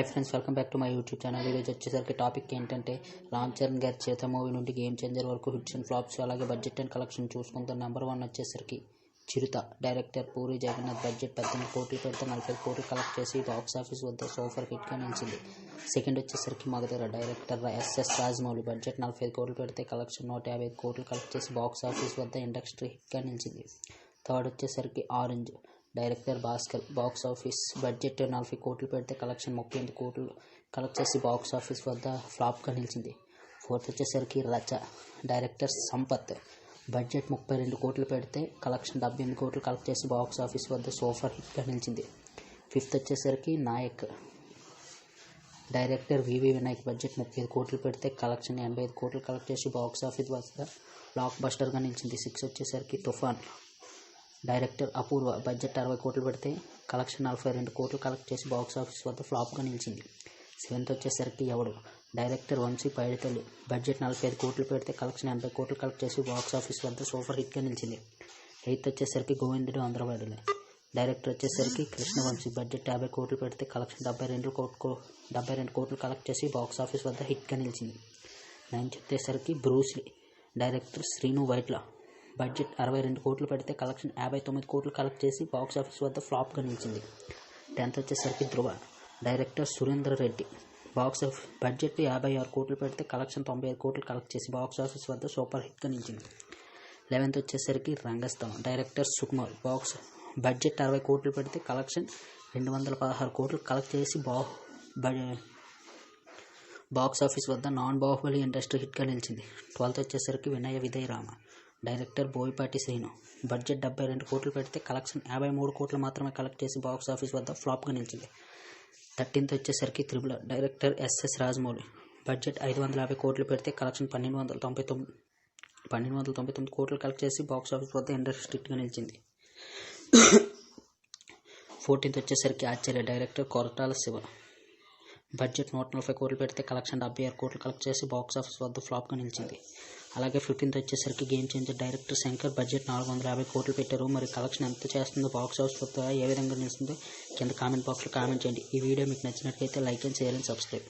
Hi friends, welcome back to my YouTube channel. ఈరోజు వచ్చేసరికి topic ఏంటంటే రామ్ చరణ్ గారి చేత మూవీ నుండి గేమ్ చేంజర్ వరకు హిట్స్ అండ్ ఫ్లాప్స్, అలాగే బడ్జెట్ అండ్ కలెక్షన్ చూసుకుంటాం. నెంబర్ 1 వచ్చేసరికి చిరుత. డైరెక్టర్ పూరి జగన్నాథ్. బడ్జెట్ 18 కోట్లు పెడితే 45 కోట్లు కలెక్ట్ చేసి బాక్స్ ఆఫీస్ వద్ద సూపర్ హిట్గా నిలిచింది. సెకండ్ వచ్చేసరికి మగధీర. డైరెక్టర్ ఎస్ఎస్ రాజమౌళి. బడ్జెట్ 45 కోట్లు పెడితే కలెక్షన్ 155 కోట్లు కలెక్ట్ చేసి బాక్స్ ఆఫీస్ వద్ద ఇండస్ట్రీ హిట్గా నిలిచింది. థర్డ్ వచ్చేసరికి Orange. Director Bhaskar. Box office budget 40 కోట్లు పెడితే కలెక్షన్ 38 కోట్లు కలెక్ట్ చేసి బాక్స్ ఆఫీస్ వద్ద ఫ్లాప్గా నిలిచింది. ఫోర్త్ వచ్చేసరికి రచ. డైరెక్టర్ సంపత్. బడ్జెట్ 32 కోట్లు పెడితే కలెక్షన్ 78 కోట్లు కలెక్ట్ చేసి బాక్స్ ఆఫీస్ వద్ద సూపర్ హిట్గా నిలిచింది. ఫిఫ్త్ వచ్చేసరికి నాయక్. డైరెక్టర్ వివి వినాయక్. బడ్జెట్ 35 కోట్లు పెడితే కలెక్షన్ 85 కోట్లు కలెక్ట్ చేసి బాక్స్ ఆఫీస్ వద్ద బ్లాక్ బస్టర్గా నిలిచింది. సిక్స్ వచ్చేసరికి తుఫాన్. డైరెక్టర్ అపూర్వ. బడ్జెట్ 60 కోట్లు పెడితే కలెక్షన్ 42 కోట్లు కలెక్ట్ చేసి బాక్స్ ఆఫీస్ వద్ద ఫ్లాప్గా నిలిచింది. సెవెంత్ వచ్చేసరికి ఎవడు. డైరెక్టర్ వంశీ పైడితల్లి. బడ్జెట్ 45 కోట్లు పెడితే కలెక్షన్ 80 కోట్లు కలెక్ట్ చేసి బాక్స్ ఆఫీస్ వద్ద సూపర్ హిట్గా నిలిచింది. ఎయిత్ వచ్చేసరికి గోవిందుడు ఆంధ్రవాడిలే. డైరెక్టర్ వచ్చేసరికి కృష్ణవంశీ. బడ్జెట్ 50 కోట్లు పెడితే కలెక్షన్ 72 కోట్లు కలెక్ట్ చేసి బాక్స్ ఆఫీస్ వద్ద హిట్గా నిలిచింది. నైన్త్ వచ్చేసరికి Bruce Lee. Director Srinu Vaitla. Budget 62 కోట్లు పెడితే కలెక్షన్ 59 కోట్లు కలెక్ట్ చేసి బాక్స్ ఆఫీస్ వద్ద ఫ్లాప్గా నిలిచింది. టెన్త్ వచ్చేసరికి ధృవ. డైరెక్టర్ సురేంద్ర రెడ్డి. బడ్జెట్ 56 కోట్లు పెడితే కలెక్షన్ 95 కోట్లు కలెక్ట్ చేసి బాక్స్ ఆఫీస్ వద్ద సూపర్ హిట్గా నిలిచింది. 11th వచ్చేసరికి రంగస్థలం. డైరెక్టర్ సుకుమార్. బడ్జెట్ 60 కోట్లు పెడితే కలెక్షన్ 216 కోట్లు కలెక్ట్ చేసి బాక్స్ ఆఫీస్ వద్ద నాన్ బాహుబలి ఇండస్ట్రీ హిట్గా నిలిచింది. 12th వచ్చేసరికి వినయ విధేయ రామ. డైరెక్టర్ బోయపాటి శ్రీను. బడ్జెట్ 72 కోట్లు పెడితే కలెక్షన్ 53 కోట్లు మాత్రమే కలెక్ట్ చేసి బాక్స్ ఆఫీస్ వద్ద ఫ్లాప్గా నిలిచింది. 13th వచ్చేసరికి triple. Director SS Rajamouli. Budget 550 కోట్లు పెడితే కలెక్షన్ 1299 కోట్లు కలెక్ట్ చేసి బాక్స్ ఆఫీస్ వద్ద ఇండస్ట్రీ హిట్గా నిలిచింది. 14th వచ్చేసరికి ఆచార్య. డైరెక్టర్ కొరటాల శివ. బడ్జెట్ 140 కోట్లు పెడితే కలెక్షన్ 76 కోట్లు కలెక్ట్ చేసి బాక్స్ ఆఫీస్ వద్ద ఫ్లాప్గా నిలిచింది. అలాగే 15th వచ్చేసరికి game changer. Director Shankar. Budget 450 కోట్లు పెట్టారు. మరి కలెక్షన్ ఎంత చేస్తుందో, బాక్స్ ఆఫీస్ వద్ద ఏ విధంగా నిలుస్తుందో కింద కామెంట్ బాక్స్లో కామెంట్ చేయండి. ఈ వీడియో మీకు నచ్చినట్లయితే like and share and subscribe.